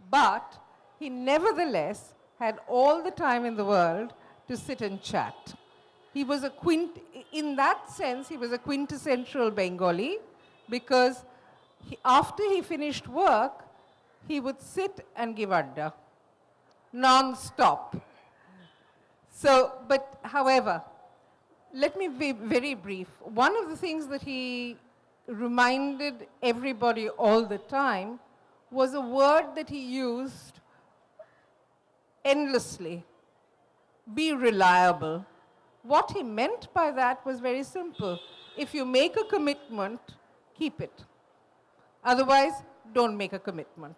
But he nevertheless had all the time in the world to sit and chat. He was in that sense, he was a quintessential Bengali because after he finished work, he would sit and give adda, non-stop. But however, let me be very brief. One of the things that he reminded everybody all the time was a word that he used endlessly: be reliable. What he meant by that was very simple. If you make a commitment, keep it. Otherwise, don't make a commitment.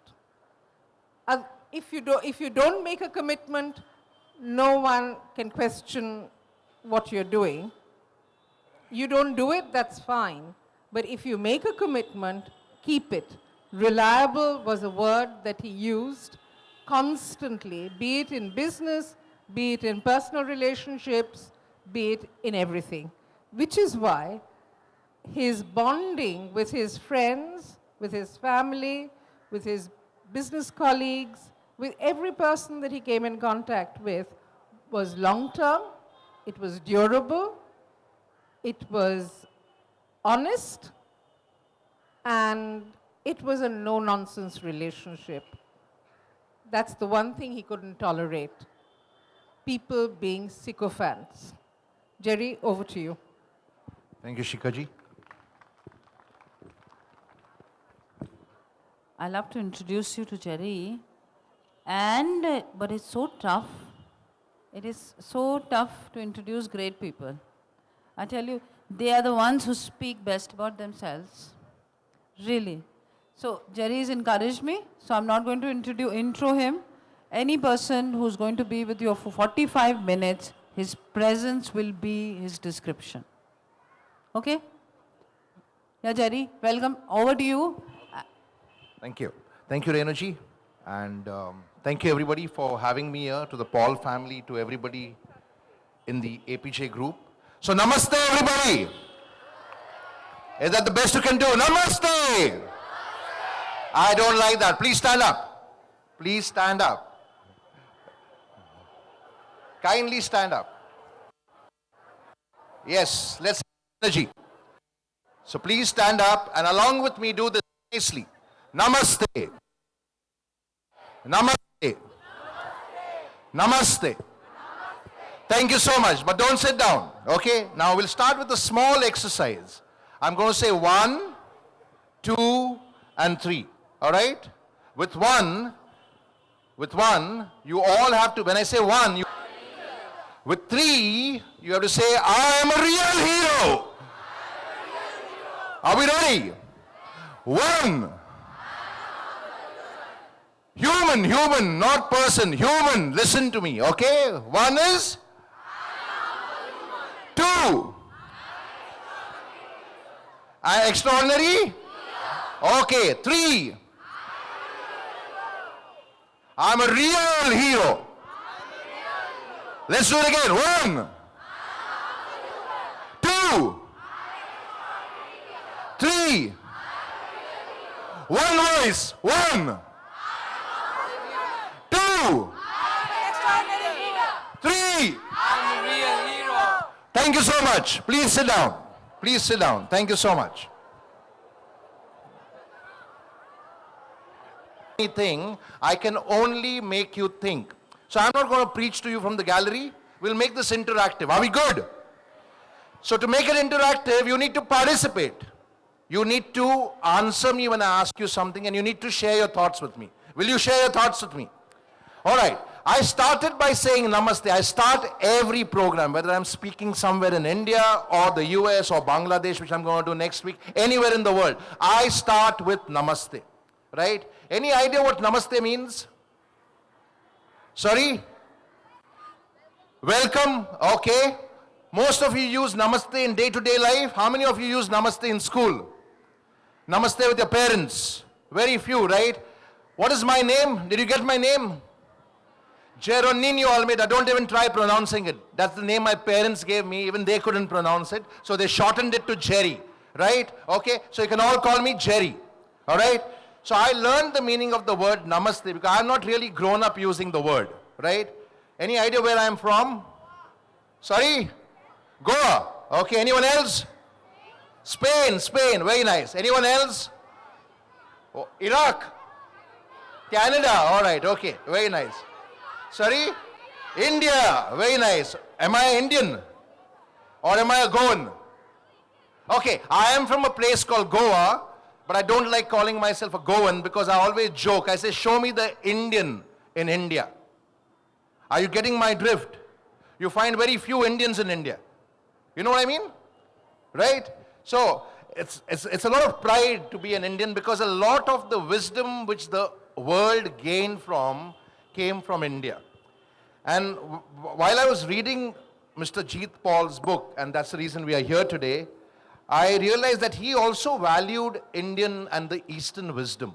If you don't make a commitment, no one can question what you're doing. You don't do it, that's fine. But if you make a commitment, keep it. Reliable was a word that he used constantly, be it in business, be it in personal relationships, be it in everything. Which is why his bonding with his friends, with his family, with his business colleagues, with every person that he came in contact with was long-term, it was durable, it was honest, and it was a no-nonsense relationship. That's the one thing he couldn't tolerate: people being sycophants. Jerry, over to you. Thank you, Shikaji. I love to introduce you to Jerry, but it's so tough. It is so tough to introduce great people. I tell you, they are the ones who speak best about themselves. Really. So Jerry's encouraged me, so I'm not going to intro him. Any person who's going to be with you for 45 minutes, his presence will be his description. Okay? Yeah, Jerry, welcome. Over to you. Thank you. Thank you, Renuji. And thank you, everybody, for having me here, to the Paul family, to everybody in the Apeejay group. So, namaste, everybody. Is that the best you can do? Namaste. I don't like that. Please stand up. Please stand up. Kindly stand up. Yes, let's have energy. So please stand up and along with me do this nicely. Namaste. Namaste. Namaste. Thank you so much, but don't sit down, okay? Now we'll start with a small exercise. I'm going to say 1, 2, and 3, all right? With one, you all have to, when I say 1, with 3, you have to say, I am a real hero. Are we ready? 1. Human, not person, human. Listen to me, okay? 1 is? 2. Extraordinary? Okay, 3. I'm a real hero. Let's do it again. 1, 2, 3. One voice. 1, 2, 3. I'm a real hero. Thank you so much. Please sit down. Please sit down. Thank you so much. Anything, I can only make you think. So I'm not going to preach to you from the gallery. We'll make this interactive. Are we good? So to make it interactive, you need to participate. You need to answer me when I ask you something, and you need to share your thoughts with me. Will you share your thoughts with me? All right. I started by saying namaste. I start every program, whether I'm speaking somewhere in India or the US or Bangladesh, which I'm going to do next week, anywhere in the world. I start with namaste. Right? Any idea what namaste means? Sorry? Welcome. Okay. Most of you use namaste in day-to-day life. How many of you use namaste in school? Namaste with your parents. Very few, right? What is my name? Did you get my name? Jeroninio Almeida. Don't even try pronouncing it. That's the name my parents gave me. Even they couldn't pronounce it. So they shortened it to Jerry. Right? Okay? So you can all call me Jerry. All right? So I learned the meaning of the word namaste because I have not really grown up using the word, right? Any idea where I am from? Sorry? Goa. Okay, anyone else? Spain, very nice. Anyone else? Oh, Iraq. Canada, all right, okay, very nice. Sorry? India, very nice. Am I Indian? Or am I a Goan? Okay, I am from a place called Goa, but I don't like calling myself a Goan because I always joke. I say, show me the Indian in India. Are you getting my drift? You find very few Indians in India. You know what I mean? Right? So, it's a lot of pride to be an Indian because a lot of the wisdom which the world gained from came from India. And while I was reading Mr. Jeet Paul's book, and that's the reason we are here today, I realized that he also valued Indian and the Eastern wisdom.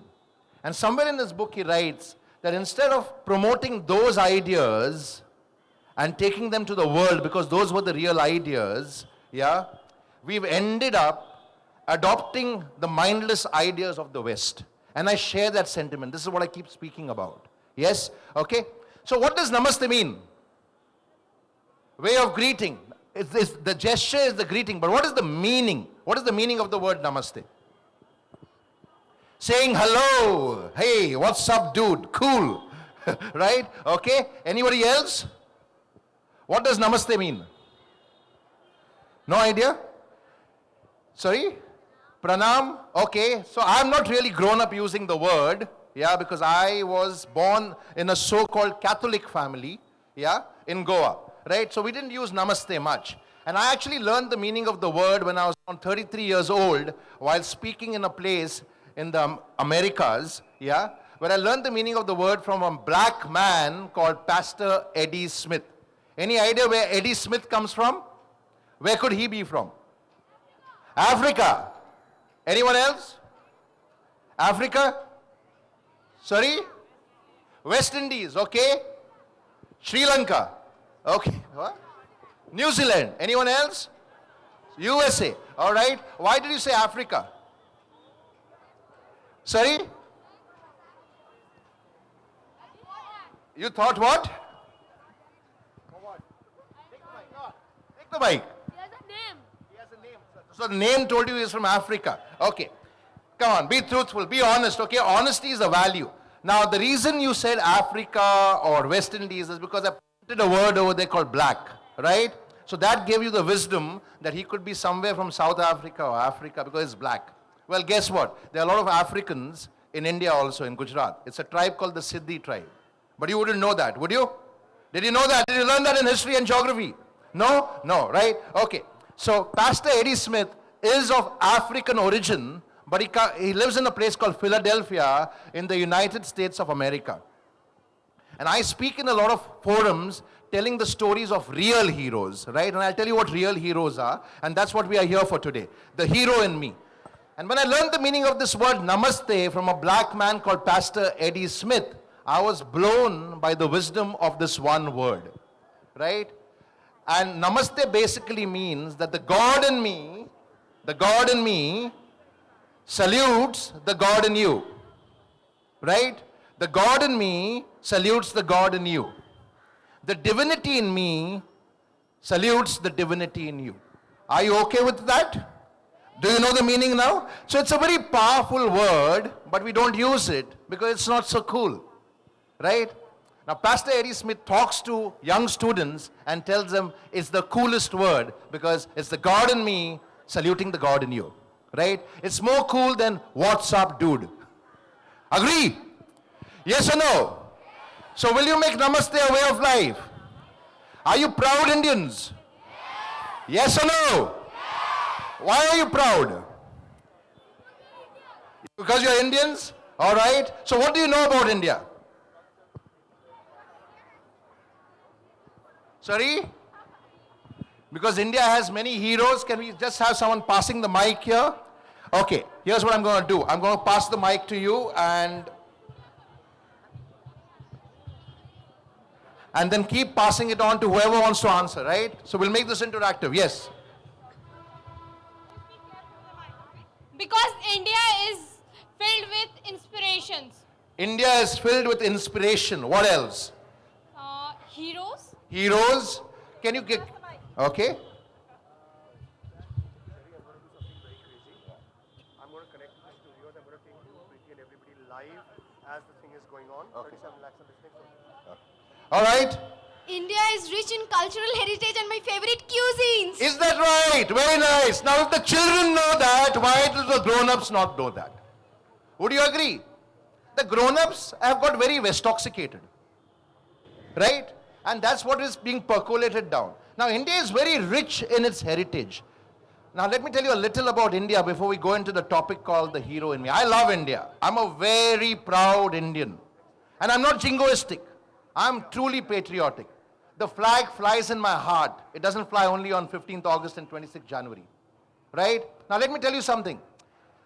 And somewhere in his book he writes that instead of promoting those ideas and taking them to the world because those were the real ideas, yeah, we've ended up adopting the mindless ideas of the West. And I share that sentiment. This is what I keep speaking about. Yes? Okay? So what does namaste mean? Way of greeting. The gesture is the greeting, but what is the meaning? What is the meaning of the word namaste? Saying hello. Hey, what's up, dude? Cool. Right? Okay? Anybody else? What does namaste mean? No idea? Sorry? Pranam? Okay. So I'm not really grown up using the word, yeah, because I was born in a so-called Catholic family, yeah, in Goa, right? So we didn't use namaste much. And I actually learned the meaning of the word when I was around 33 years old while speaking in a place in the Americas, yeah, where I learned the meaning of the word from a black man called Pastor Eddie Smith. Any idea where Eddie Smith comes from? Where could he be from? Africa. Anyone else? Africa? Sorry? West Indies, okay? Sri Lanka. Okay. What? New Zealand. Anyone else? USA. All right. Why did you say Africa? Sorry? You thought what? Take the mic. He has a name. He has a name. So the name told you he's from Africa. Okay. Come on, be truthful, be honest, okay? Honesty is a value. Now, the reason you said Africa or West Indies is because I put a word over there called black, right? So that gave you the wisdom that he could be somewhere from South Africa or Africa because it's black. Well, guess what? There are a lot of Africans in India also, in Gujarat. It's a tribe called the Siddhi tribe. But you wouldn't know that, would you? Did you know that? Did you learn that in history and geography? No? No, right? Okay. So Pastor Eddie Smith is of African origin, but he lives in a place called Philadelphia in the United States of America. And I speak in a lot of forums telling the stories of real heroes, right? And I'll tell you what real heroes are, and that's what we are here for today. The hero in me. And when I learned the meaning of this word namaste from a black man called Pastor Eddie Smith, I was blown by the wisdom of this one word, right? And namaste basically means that the God in me salutes the God in you, right? The God in me salutes the God in you. The divinity in me salutes the divinity in you. Are you okay with that? Do you know the meaning now? So it's a very powerful word, but we don't use it because it's not so cool, right? Now, Pastor Eddie Smith talks to young students and tells them it's the coolest word because it's the God in me saluting the God in you, right? It's more cool than what's up, dude. Agree? Yes or no? So will you make namaste a way of life? Are you proud Indians? Yes or no? Why are you proud? Because you're Indians? All right. So what do you know about India? Sorry? Because India has many heroes. Can we just have someone passing the mic here? Okay. Here's what I'm going to do. I'm going to pass the mic to you and then keep passing it on to whoever wants to answer, right? So we'll make this interactive. Yes. Because India is filled with inspirations. India is filled with inspiration. What else? Heroes. Heroes. Can you get... Okay. I'm going to connect to the studios. I'm going to take Preeti and everybody live as the thing is going on. 37 lakhs are listening. All right. India is rich in cultural heritage and my favorite cuisines. Is that right? Very nice. Now, if the children know that, why do the grown-ups not know that? Would you agree? The grown-ups have got very westoxicated. Right? And that's what is being percolated down. Now, India is very rich in its heritage. Now, let me tell you a little about India before we go into the topic called the hero in me. I love India. I'm a very proud Indian. And I'm not jingoistic. I'm truly patriotic. The flag flies in my heart. It doesn't fly only on 15th August and 26th January. Right? Now, let me tell you something.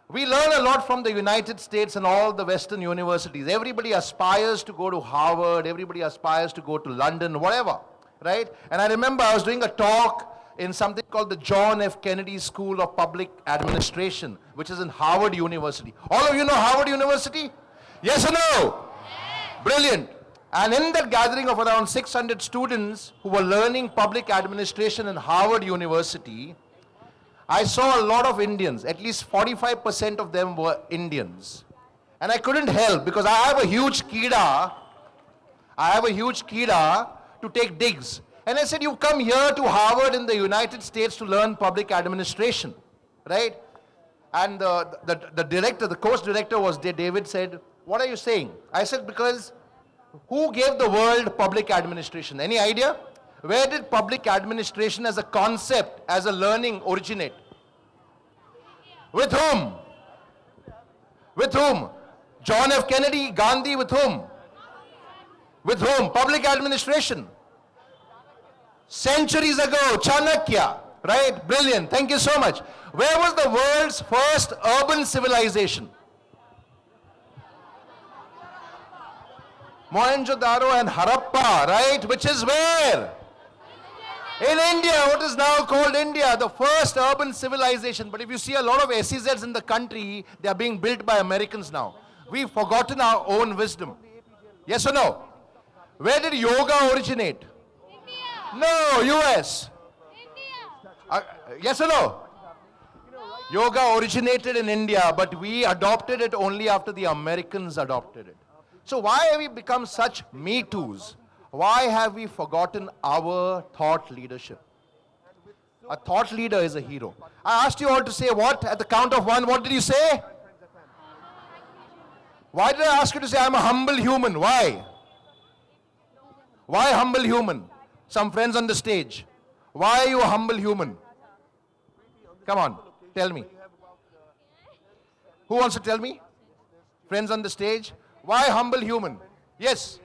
We learn a lot from the United States and all the Western universities. Everybody aspires to go to Harvard. Everybody aspires to go to London, whatever. Right? And I remember I was doing a talk in something called the John F. Kennedy School of Public Administration, which is in Harvard University. All of you know Harvard University? Yes or no? Yes. Brilliant. And in that gathering of around 600 students who were learning public administration in Harvard University, I saw a lot of Indians. At least 45% of them were Indians. And I couldn't help because I have a huge kida. To take digs. And I said, you come here to Harvard in the United States to learn public administration, right? And the director, the course director was there. David said, what are you saying? I said, because who gave the world public administration? Any idea? Where did public administration as a concept, as a learning originate? With whom? With whom? John F. Kennedy, Gandhi, with whom? With whom? Public administration. Centuries ago, Chanakya, right? Brilliant. Thank you so much. Where was the world's first urban civilization? Mohenjo-daro and Harappa, right? Which is where? In India, what is now called India, the first urban civilization. But if you see a lot of SEZs in the country, they are being built by Americans now. We've forgotten our own wisdom. Yes or no? Where did yoga originate? No, US. Yes or no? Yoga originated in India, but we adopted it only after the Americans adopted it. So why have we become such Me Toos? Why have we forgotten our thought leadership? A thought leader is a hero. I asked you all to say what? At the count of one, what did you say? Why did I ask you to say I'm a humble human? Why? Why humble human? Some friends on the stage. Why are you a humble human? Come on, tell me. Who wants to tell me? Friends on the stage. Why humble human? Yes.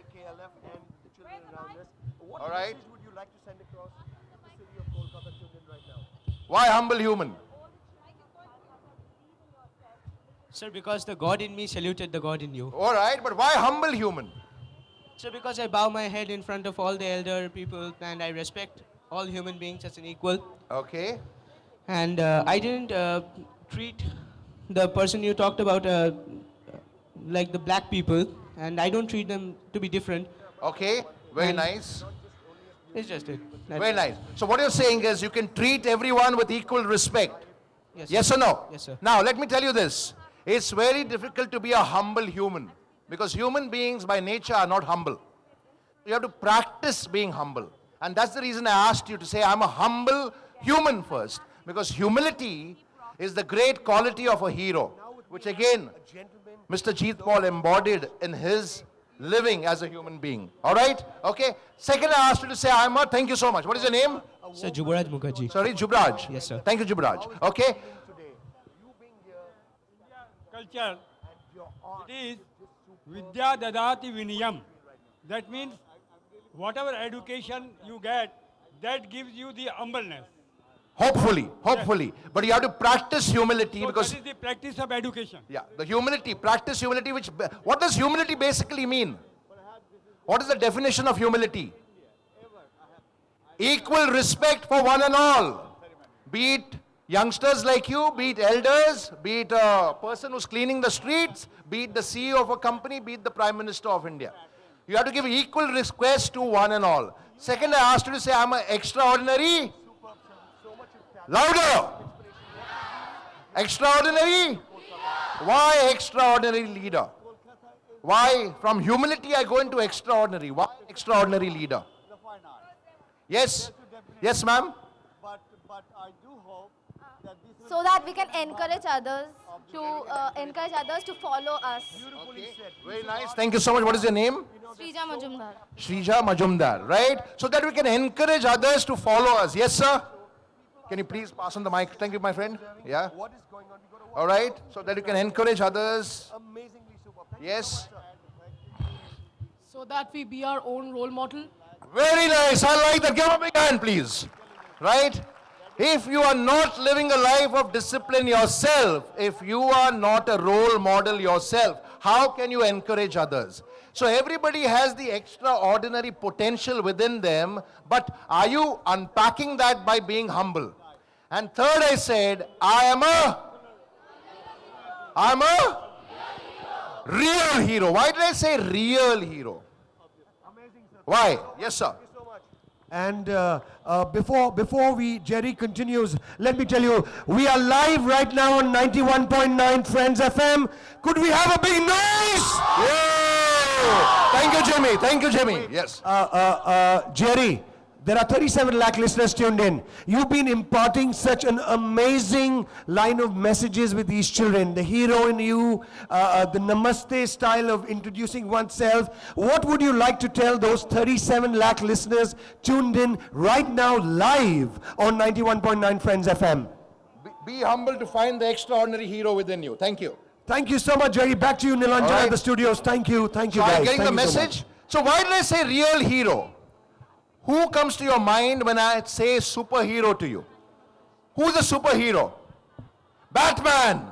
All right. What would you like to send across the city of Kolkata children right now? Why humble human? Sir, because the God in me saluted the God in you. All right, but why humble human? Sir, because I bow my head in front of all the elder people and I respect all human beings as an equal. Okay. And I didn't treat the person you talked about like the black people, and I don't treat them to be different. Okay, very And- nice. It's just it. That's Very it. nice. So what you're saying is you can treat everyone with equal respect. Yes, Yes sir. or no? Yes, sir. Now, let me tell you this. It's very difficult to be a humble human because human beings by nature are not humble. You have to practice being humble. And that's the reason I asked you to say, I'm a humble human first. Because humility is the great quality of a hero, which again, Mr. Jeet Paul embodied in his living as a human being. All right? Okay? Second, I asked you to say, thank you so much. What is your name? Sir, Jubaraj Mukherjee. Sorry, Jubraj. Yes, sir. Thank you, Jubraj. Okay? Culture, it is Vidya Dadati Vinayam. That means whatever education you get, that gives you the humbleness. Hopefully. But you have to practice humility So because... that is the practice of education. Yeah, the humility, practice humility, what does humility basically mean? What is the definition of humility? Equal respect for one and all. Be it Youngsters like you, be it elders, be it a person who's cleaning the streets, be it the CEO of a company, be it the Prime Minister of India. You have to give equal request to one and all. Second, I asked you to say, I'm an extraordinary. Louder! Extraordinary? Why extraordinary leader? Why? From humility I go into extraordinary. Why extraordinary leader? Yes? Yes, ma'am? But I do hope that this will So that we can encourage others to follow us. Very nice. Thank you so much. What is your name? Srija Majumdar. Shrija Majumdar, right? So that we can encourage others to follow us. Yes, sir? Can you please pass on the mic? Thank you, my friend. Yeah? what is going on. We got to watch All right? So that you can encourage others. amazingly superb. Thank you Yes? so that we be our own role model. Very nice. I like that. Give him a big hand, please. Right? If you are not living a life of discipline yourself, if you are not a role model yourself, how can you encourage others? So everybody has the extraordinary potential within them, but are you unpacking that by being humble? And third, I said, I'm a real hero. Why did I say real hero? Why? Yes, sir. And before Jerry continues, let me tell you, we are live right now on 91.9 Friends FM. Could we have a big noise? Yay! Thank you, Jimmy. Thank you, Jimmy. Yes. Jerry, there are 37 lakh listeners tuned in. You've been imparting such an amazing line of messages with these children. The hero in you, the namaste style of introducing oneself. What would you like to tell those 37 lakh listeners tuned in right now live on 91.9 Friends FM? Be humble to find the extraordinary hero within you. Thank you. Thank you so much, Jerry. Back to you, Nilanjan, All right. at the studios. Thank you, So guys. I'm getting the Thank you so message. much. So why did I say real hero? Who comes to your mind when I say superhero to you? Who's the superhero? Batman.